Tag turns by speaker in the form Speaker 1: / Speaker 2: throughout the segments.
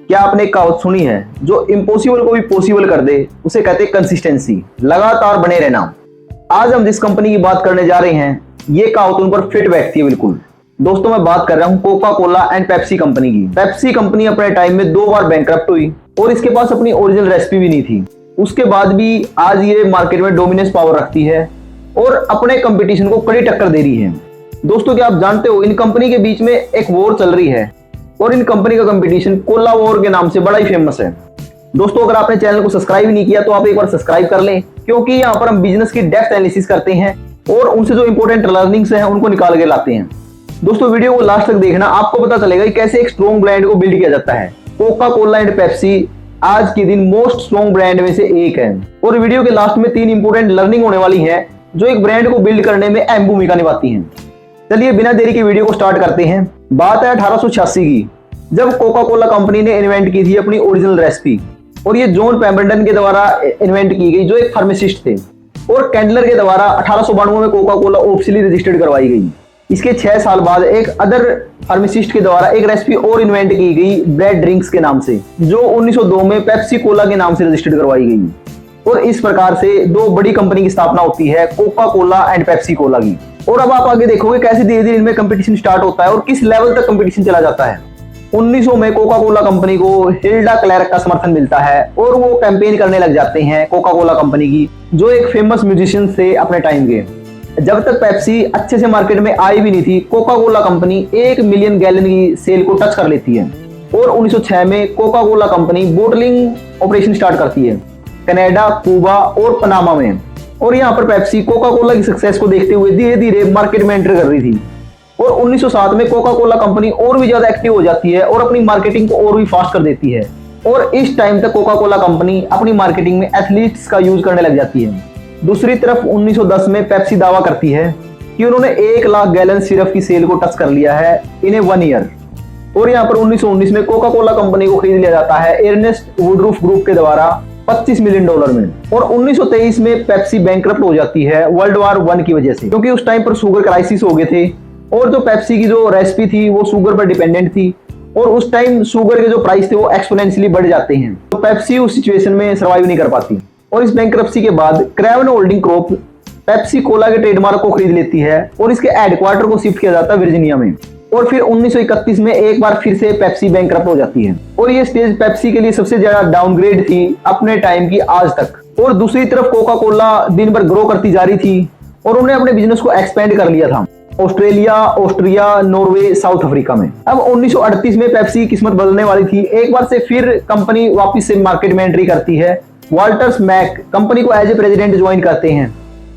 Speaker 1: क्या आपने एक कहावत सुनी है, जो इम्पॉसिबल को भी पॉसिबल कर दे उसे कहते हैं कंसिस्टेंसी, लगातार बने रहना। आज हम जिस कंपनी की बात करने जा रहे हैं ये कहावत उन पर फिट बैठती है बिल्कुल। दोस्तों मैं बात कर रहा हूं Coca Cola and Pepsi company की। पेप्सी कंपनी अपने टाइम में 2 बार बैंकरप्ट हुई और इसके पास अपनी ओरिजिनल रेसिपी भी नहीं थी। उसके बाद भी आज ये मार्केट में डोमिनेंस पावर रखती है और अपने कंपटीशन को कड़ी टक्कर दे रही है। दोस्तों क्या आप जानते हो इन कंपनी के बीच में एक वॉर चल रही है और इन कंपनी का कंपटीशन कोला वॉर के नाम से बड़ा ही फेमस है। दोस्तों अगर आपने चैनल को सब्सक्राइब नहीं किया तो आप एक बार सब्सक्राइब कर लें, क्योंकि यहाँ पर हम बिजनेस की डेप्थ एनालिसिस करते हैं और उनसे जो इंपॉर्टेंट लर्निंग्स हैं उनको निकाल के लाते हैं। दोस्तों वीडियो को लास्ट तक देखना, आपको पता चलेगा कि कैसे एक स्ट्रॉन्ग ब्रांड को बिल्ड किया जाता है। कोका कोला एंड पेप्सी आज के दिन मोस्ट स्ट्रॉन्ग ब्रांड में से एक है और वीडियो के लास्ट में 3 इंपॉर्टेंट लर्निंग होने वाली है जो एक ब्रांड को बिल्ड करने में अहम भूमिका निभाती हैं। चलिए बिना देरी के वीडियो को स्टार्ट करते हैं। बात है 1886 की, जब कोका कोला कंपनी ने इन्वेंट की थी अपनी ओरिजिनल रेसिपी, और ये जॉन पेम्बरटन के द्वारा इन्वेंट की गई जो एक फार्मासिस्ट थे, और कैंडलर के द्वारा 1892 में कोका कोला ऑफिशियली रजिस्टर्ड करवाई गई। इसके 6 साल बाद एक अदर फार्मासिस्ट के द्वारा एक रेसिपी और इन्वेंट की गई ब्रेड ड्रिंक्स के नाम से, जो 1902 में पेप्सी कोला के नाम से रजिस्टर्ड करवाई गई। और इस प्रकार से 2 बड़ी कंपनी की स्थापना होती है, Coca Cola and Pepsi Cola की। और अब आप आगे देखोगे कैसे धीरे धीरे इनमें कंपटीशन स्टार्ट होता है और किस लेवल तक कंपटीशन चला जाता है। 1900 में कोका कोला कंपनी को हिल्डा क्लैर्क का समर्थन मिलता है और वो कैंपेन करने लग जाते हैं कोका कोला कंपनी की, जो एक फेमस म्यूजिशियन थे अपने टाइम के। जब तक पेप्सी अच्छे से मार्केट में आई भी नहीं थी, Coca Cola company 1 million gallon की सेल को टच कर लेती है। और 1906 में Coca Cola company bottling operation start करती है कनाडा, कुबा और पनामा में। और यहाँ पर पेप्सी कोका कोला की सक्सेस को देखते हुए धीरे धीरे मार्केट में एंटर कर रही थी। और 1907 में कोका कोला कंपनी और भी ज्यादा एक्टिव हो जाती है और अपनी मार्केटिंग को और भी फास्ट कर देती है। और इस टाइम तक कोका कोला कंपनी अपनी मार्केटिंग में एथलीट्स का यूज करने लग जाती है। दूसरी तरफ 1910 में पेप्सी दावा करती है कि उन्होंने 1 लाख गैलन सिरप की सेल को टच कर लिया है इन 1 ईयर। और यहाँ पर 1919 में कोका कोला कंपनी को खरीद लिया जाता है एर्नेस्ट वुडरूफ ग्रुप के द्वारा $25 मिलियन में। और 1923 में पेप्सी बैंकरप्ट हो जाती है वर्ल्ड वार 1 की वजह से, क्योंकि उस टाइम पर शुगर क्राइसिस हो गए थे और जो पेप्सी की जो रेसिपी थी वो शुगर पर डिपेंडेंट थी और उस टाइम शुगर के जो प्राइस थे वो एक्सपोनेंशियली बढ़ जाते हैं, तो पेप्सी उस सिचुएशन में सर्वाइव नहीं कर पाती। और इस बैंकरप्सी के बाद Kraven holding Corp Pepsi Cola के ट्रेडमार्क को खरीद लेती है और इसके हेडक्वार्टर को शिफ्ट किया जाता है वर्जीनिया में। और फिर 1931 में एक बार फिर से पेप्सी बैंकरप्ट हो जाती है और ये स्टेज पेप्सी के लिए सबसे ज्यादा डाउनग्रेड थी अपने टाइम की आज तक। और दूसरी तरफ कोका कोला दिन भर ग्रो करती जा रही थी और उन्होंने अपने बिजनेस को एक्सपेंड कर लिया था Australia, Austria, Norway, south Africa में। अब 1938 में पेप्सी की किस्मत बदलने वाली थी। एक बार से फिर कंपनी वापस से मार्केट में एंट्री करती है। वाल्टर्स मैक कंपनी को एज ए प्रेसिडेंट ज्वाइन करते हैं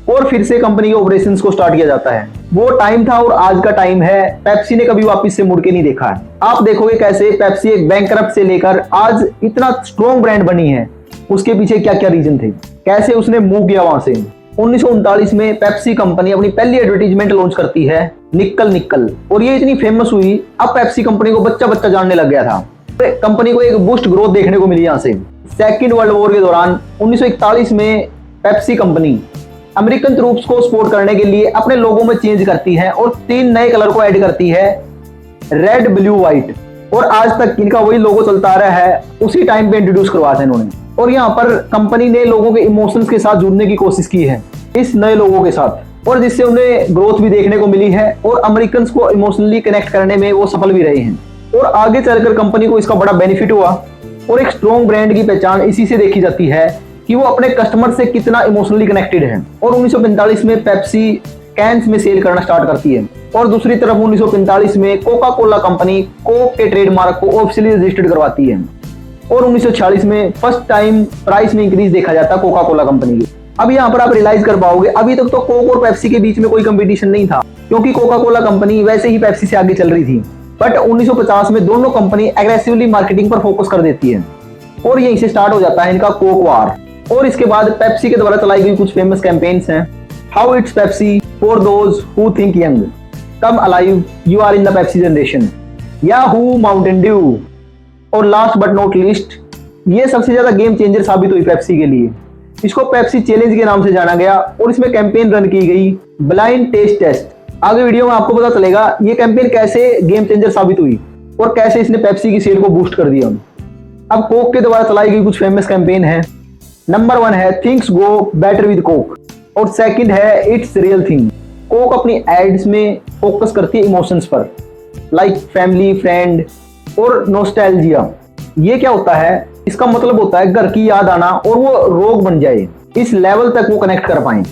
Speaker 1: और फिर से कंपनी के ऑपरेशंस को स्टार्ट किया जाता है। वो टाइम था और आज का टाइम है, पेप्सी ने कभी वापस से मुड़ के नहीं देखा है। आप देखोगे कैसे पेप्सी एक बैंकरप्ट से लेकर आज इतना स्ट्रॉन्ग ब्रांड बनी है, उसके पीछे क्या क्या रीजन थे, कैसे उसने मूव किया वहां से। 1939 में पेप्सी कंपनी अपनी पहली एडवर्टीजमेंट लॉन्च करती है निक्कल निक्कल, और ये इतनी फेमस हुई अब पेप्सी कंपनी को बच्चा बच्चा जानने लग गया था। कंपनी को एक बूस्ट ग्रोथ देखने को मिली यहाँ से। सेकेंड वर्ल्ड वॉर के दौरान 1941 में पेप्सी कंपनी अमेरिकन ट्रूप्स को सपोर्ट करने के लिए अपने लोगों में चेंज करती है और 3 नए कलर को ऐड करती है, रेड, ब्लू, व्हाइट। और आज तक इनका वही लोगो चलता आ रहा है, उसी टाइम पे इंट्रोड्यूस करवाया था इन्होंने। और यहाँ पर कंपनी ने लोगों के इमोशंस के साथ जुड़ने की कोशिश की है इस नए लोगों के साथ, और जिससे उन्हें ग्रोथ भी देखने को मिली है और अमेरिकन को इमोशनली कनेक्ट करने में वो सफल भी रहे हैं। और आगे चलकर कंपनी को इसका बड़ा बेनिफिट हुआ और एक स्ट्रॉन्ग ब्रांड की पहचान इसी से देखी जाती है कि वो अपने कस्टमर से कितना इमोशनली कनेक्टेड है। और 1945 में पेप्सी कैंस में सेल करना स्टार्ट करती है और दूसरी तरफ 1945 में कोका कोला कंपनी कोक के ट्रेडमार्क को ऑफिशियली रजिस्टर्ड करवाती है। और 1946 में फर्स्ट टाइम प्राइस में इंक्रीज देखा जाता है कोका कोला कंपनी की। अब यहाँ पर आप रियलाइज कर पाओगे अभी तक तो कोक और पेप्सी के बीच में कोई कंपटीशन नहीं था, क्योंकि कोका कोला कंपनी वैसे ही पेप्सी से आगे चल रही थी। बट 1950 में दोनों कंपनी एग्रेसिवली मार्केटिंग पर फोकस कर देती है और यहीं से स्टार्ट हो जाता है इनका कोक वार। और इसके बाद पेप्सी के द्वारा चलाई गई कुछ फेमस कैंपेन्स हैं, how it's Pepsi, for those who think young, come alive, you are in the Pepsi generation, Yahoo, Mountain Dew. और लास्ट बट नॉट लीस्ट, ये सबसे ज्यादा गेम चेंजर साबित हुई पेप्सी के लिए। इसको पेप्सी चैलेंज के नाम से जाना गया और इसमें कैंपेन रन की गई ब्लाइंड टेस्ट टेस्ट। आगे वीडियो में आपको पता चलेगा ये कैंपेन कैसे गेम चेंजर साबित हुई और कैसे इसने पेप्सी की सेल को बूस्ट कर दिया। अब कोक के द्वारा चलाई गई कुछ फेमस कैंपेन है। नंबर 1 है things go better with Coke और सेकंड है इट्स रियल थिंग। कोक अपनी एड्स में फोकस करती है इमोशंस पर, लाइक फैमिली, फ्रेंड और नॉस्टैल्जिया। ये क्या होता है, इसका मतलब होता है घर की याद आना और वो रोग बन जाए, इस लेवल तक वो कनेक्ट कर पाए।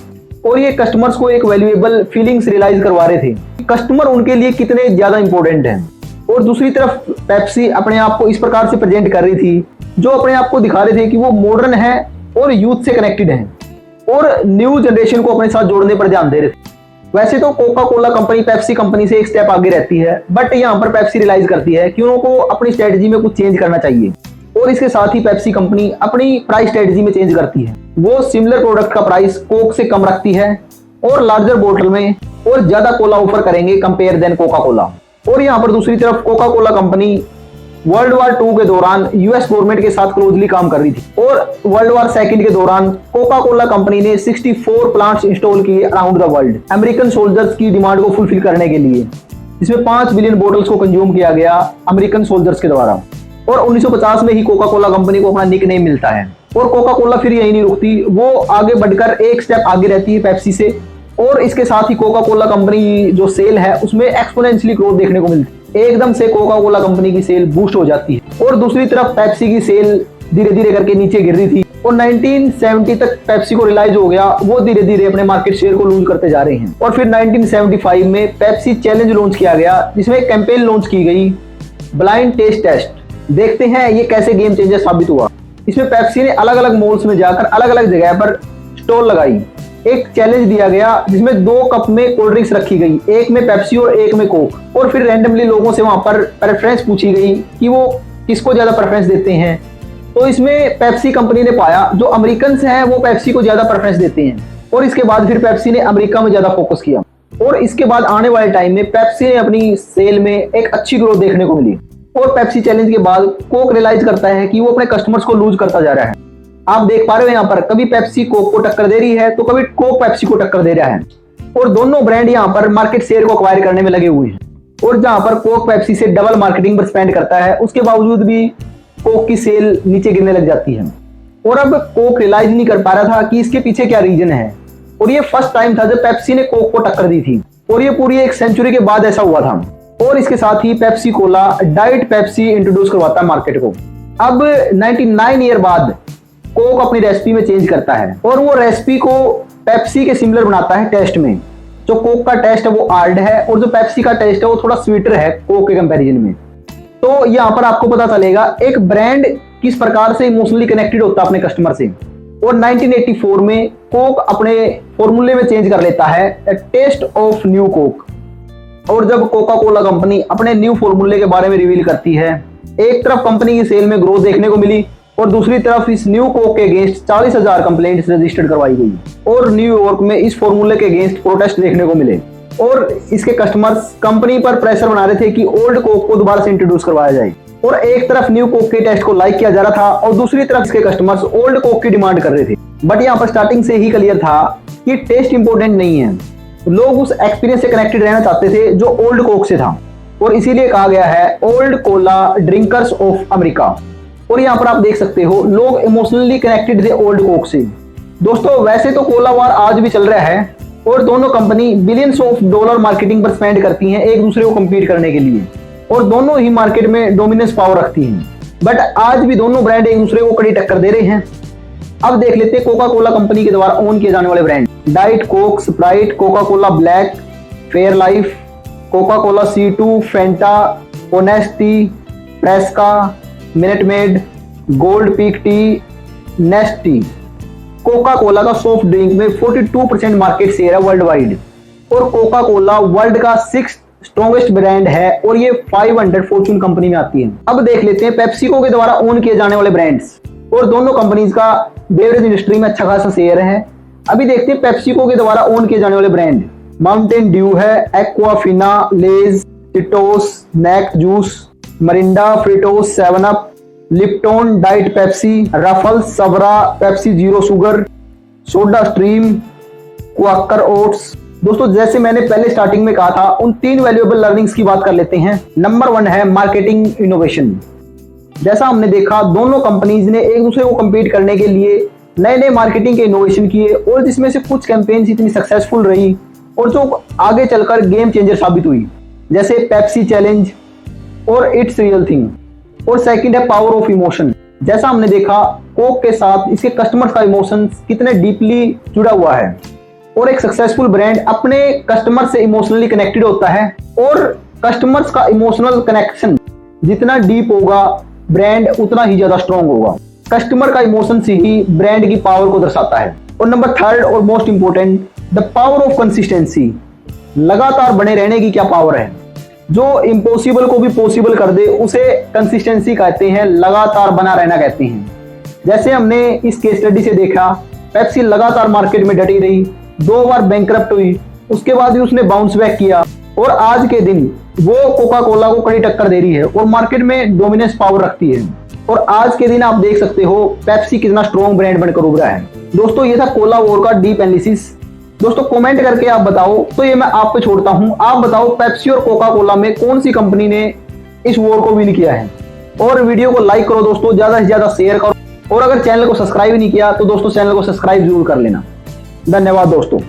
Speaker 1: और ये कस्टमर्स को एक वैल्यूएबल फीलिंग्स रियलाइज करवा रहे थे, कस्टमर उनके लिए कितने ज्यादा इंपॉर्टेंट हैं। और दूसरी तरफ पेप्सी अपने आप को इस प्रकार से प्रेजेंट कर रही थी, जो अपने आप को दिखा रहे थे कि वो मॉडर्न है और यूथ से कनेक्टेड है और न्यू जनरेशन को अपने साथ जोड़ने पर ध्यान दे रहे थे। वैसे तो Coca Cola company Pepsi company से एक स्टेप आगे रहती है, बट यहाँ पर पेप्सी रियलाइज करती है कि उनको अपनी स्ट्रेटजी में कुछ चेंज करना चाहिए और इसके साथ ही पेप्सी कंपनी अपनी प्राइस स्ट्रेटजी में चेंज करती है। वो सिमिलर प्रोडक्ट का प्राइस कोक से कम रखती है और लार्जर बोतल में और ज्यादा कोला ऑफर करेंगे कंपेयर देन कोका कोला। और यहाँ पर दूसरी तरफ Coca Cola company world war 2 के दौरान यूएस गवर्नमेंट के साथ क्लोजली काम कर रही थी और वर्ल्ड वार 2 के दौरान कोका कोला कंपनी ने 64 प्लांट्स इंस्टॉल किए around the world American soldiers की डिमांड को फुलफिल करने के लिए, जिसमें 5 बिलियन बोतल्स को कंज्यूम किया गया अमेरिकन सोल्जर्स के द्वारा। और 1950 में ही कोका कोला कंपनी को अपना निकनेम मिलता है। और कोका कोला फिर यही नहीं रुकती, वो आगे बढ़कर एक स्टेप आगे रहती है पेप्सी से और इसके साथ ही कोका कोला कंपनी जो सेल है उसमें एक्सपोनेंशियली ग्रोथ देखने को मिलती है। एकदम से कोका कोला कंपनी की सेल बूस्ट हो जाती है और दूसरी तरफ पेप्सी की सेल धीरे धीरे करके नीचे गिर रही थी और 1970 तक पेप्सी को रियलाइज हो गया वो धीरे धीरे अपने मार्केट शेयर को लूज करते जा रहे हैं। और फिर 1975 में पेप्सी चैलेंज लॉन्च किया गया, जिसमें एक कैंपेन लॉन्च की गई ब्लाइंड टेस्ट टेस्ट। देखते हैं ये कैसे गेम चेंजर साबित हुआ। इसमें पेप्सी ने अलग अलग मॉल्स में जाकर अलग अलग जगह पर स्टॉल लगाई। एक चैलेंज दिया गया जिसमें 2 कप में कोल्ड ड्रिंक्स रखी गई, एक में पेप्सी और एक में कोक। और फिर रैंडमली लोगों से वहां पर प्रेफरेंस पूछी गई कि वो किसको ज्यादा प्रेफरेंस देते हैं। तो इसमें पेप्सी कंपनी ने पाया जो अमेरिकन हैं वो पेप्सी को ज्यादा प्रेफरेंस देते हैं और इसके बाद फिर पेप्सी ने अमेरिका में ज्यादा फोकस किया। और इसके बाद आने वाले टाइम में पेप्सी ने अपनी सेल में एक अच्छी ग्रोथ देखने को मिली। और पेप्सी चैलेंज के बाद कोक रियलाइज करता है कि वो अपने कस्टमर्स को लूज करता जा रहा है। आप देख पा रहे हो यहाँ पर कभी पेप्सी कोक को टक्कर दे रही है तो कभी कोक पेप्सी को टक्कर दे रहा है और दोनों ब्रांड यहाँ पर मार्केट शेयर को एक्वायर करने में लगे हुए हैं। और जहाँ पर कोक पेप्सी से डबल मार्केटिंग पर स्पेंड करता है उसके बावजूद भी कोक की सेल नीचे गिरने लग जाती है। और अब कोक रियलाइज नहीं कर पा रहा था कि इसके पीछे क्या रीजन है। और ये फर्स्ट टाइम था जब पेप्सी ने कोक को टक्कर दी थी और ये पूरी एक सेंचुरी के बाद ऐसा हुआ था। और इसके साथ ही Pepsi cola diet Pepsi introduce करवाता है मार्केट को। अब 99 ईयर बाद कोक अपनी रेसिपी में चेंज करता है और वो रेसिपी को पेप्सी के सिमिलर बनाता है टेस्ट में। जो कोक का टेस्ट है वो हार्ड है और जो पेप्सी का टेस्ट है वो थोड़ा स्वीटर है कोक के कंपैरिजन में। तो यहाँ पर आपको पता चलेगा एक ब्रांड किस प्रकार से इमोशनली कनेक्टेड होता है अपने कस्टमर से। और 1984 में कोक अपने फॉर्मूले में चेंज कर लेता है टेस्ट ऑफ न्यू कोक। और जब कोका कोला कंपनी अपने न्यू फॉर्मूले के बारे में रिवील करती है, एक तरफ कंपनी की सेल में ग्रोथ देखने को मिली और दूसरी तरफ इस न्यू कोक के अगेंस्ट 40,000 कंप्लेंट्स रजिस्टर्ड करवाई गई और न्यूयॉर्क में इस फॉर्मूले के अगेंस्ट प्रोटेस्ट देखने को मिले। और इसके कस्टमर्स कंपनी पर प्रेशर बना रहे थे कि ओल्ड कोक को दोबारा से इंट्रोड्यूस करवाया जाए। और एक तरफ न्यू कोक के टेस्ट को लाइक किया जा रहा था और दूसरी तरफ इसके कस्टमर्स ओल्ड कोक की डिमांड कर रहे थे। बट यहाँ पर स्टार्टिंग से ही क्लियर था कि टेस्ट इंपॉर्टेंट नहीं है, लोग उस एक्सपीरियंस से कनेक्टेड रहना चाहते थे जो ओल्ड कोक से था। और इसीलिए कहा गया है old Cola drinkers of America. और यहाँ पर आप देख सकते हो लोग इमोशनली कनेक्टेड थे ओल्ड कोक से। दोस्तों वैसे तो कोला वार आज भी चल रहा है और दोनों company billions of dollar marketing पर स्पेंड करती हैं एक दूसरे को कम्पीट करने के लिए और दोनों ही मार्केट में डोमिनेंस पावर रखती हैं। बट आज भी दोनों ब्रांड एक दूसरे को कड़ी टक्कर दे रहे हैं। अब देख लेते हैं कोका कोला कंपनी के द्वारा ओन किए जाने वाले brand. Diet Coke, Sprite, Coca Cola Black, Fair Life, Coca Cola C2, Fanta, Honesty, Fresca, Minute Maid, Gold Peak Tea, Nestea. Coca Cola का सॉफ्ट ड्रिंक में 42% मार्केट शेयर है world wide और Coca Cola world का 6th strongest brand है और ये 500 Fortune company में आती है। अब देख लेते हैं पेप्सिको के द्वारा ओन किए जाने वाले ब्रांड्स और दोनों कंपनीज का बेवरेज इंडस्ट्री में अच्छा खासा शेयर है। अभी देखते हैं पेप्सिको के द्वारा ओन किए जाने वाले ब्रांड। माउंटेन ड्यू है, Aquafina, Lays, Tito's, Naked juice, Mirinda, Fritos, 7 up, Lipton, diet Pepsi, Ruffles, Sabra, Pepsi zero sugar, soda stream, Quaker oats. दोस्तों जैसे मैंने पहले स्टार्टिंग में कहा था उन 3 वैल्यूएबल लर्निंग्स की बात कर लेते हैं। नंबर 1 है मार्केटिंग इनोवेशन। जैसा हमने देखा दोनों कंपनीज ने एक दूसरे को कम्पीट करने के लिए नए नए मार्केटिंग के इनोवेशन किए और जिसमें से कुछ कैंपेन्स इतनी सक्सेसफुल रही और जो आगे चलकर गेम चेंजर साबित हुई, जैसे पेप्सी चैलेंज और इट्स रियल थिंग। और सेकंड है पावर ऑफ इमोशन। जैसा हमने देखा कोक के साथ इसके कस्टमर्स का इमोशन कितने डीपली जुड़ा हुआ है और एक सक्सेसफुल ब्रांड अपने कस्टमर से इमोशनली कनेक्टेड होता है और कस्टमर्स का इमोशनल कनेक्शन जितना डीप होगा ब्रांड उतना ही ज्यादा स्ट्रॉन्ग होगा। कस्टमर का इमोशन से ही ब्रांड की पावर को दर्शाता है। और नंबर थर्ड और most important, the power of consistency. लगातार बने रहने की क्या पावर है। जो इम्पॉसिबल को भी पॉसिबल कर दे उसे कंसिस्टेंसी कहते हैं, लगातार बना रहना कहते हैं। जैसे हमने इस केस स्टडी से देखा, पेप्सी लगातार मार्केट में डटी रही, 2 बार बैंकरप्ट हुई, उसके बाद भी उसने बाउंस बैक किया और आज के दिन वो कोका कोला को कड़ी टक्कर दे रही है और मार्केट में डोमिनेंस पावर रखती है। और आज के दिन आप देख सकते हो पेप्सी कितना स्ट्रॉन्ग ब्रांड बनकर उभरा है। दोस्तों ये था कोला वॉर का डीप एनालिसिस। दोस्तों कमेंट करके आप बताओ, तो ये मैं आप पे छोड़ता हूं, आप बताओ पेप्सी और कोका कोला में कौन सी कंपनी ने इस वॉर को विन किया है। और वीडियो को लाइक करो दोस्तों, ज्यादा से ज्यादा शेयर करो और अगर चैनल को सब्सक्राइब नहीं किया तो दोस्तों चैनल को सब्सक्राइब जरूर कर लेना। धन्यवाद दोस्तों।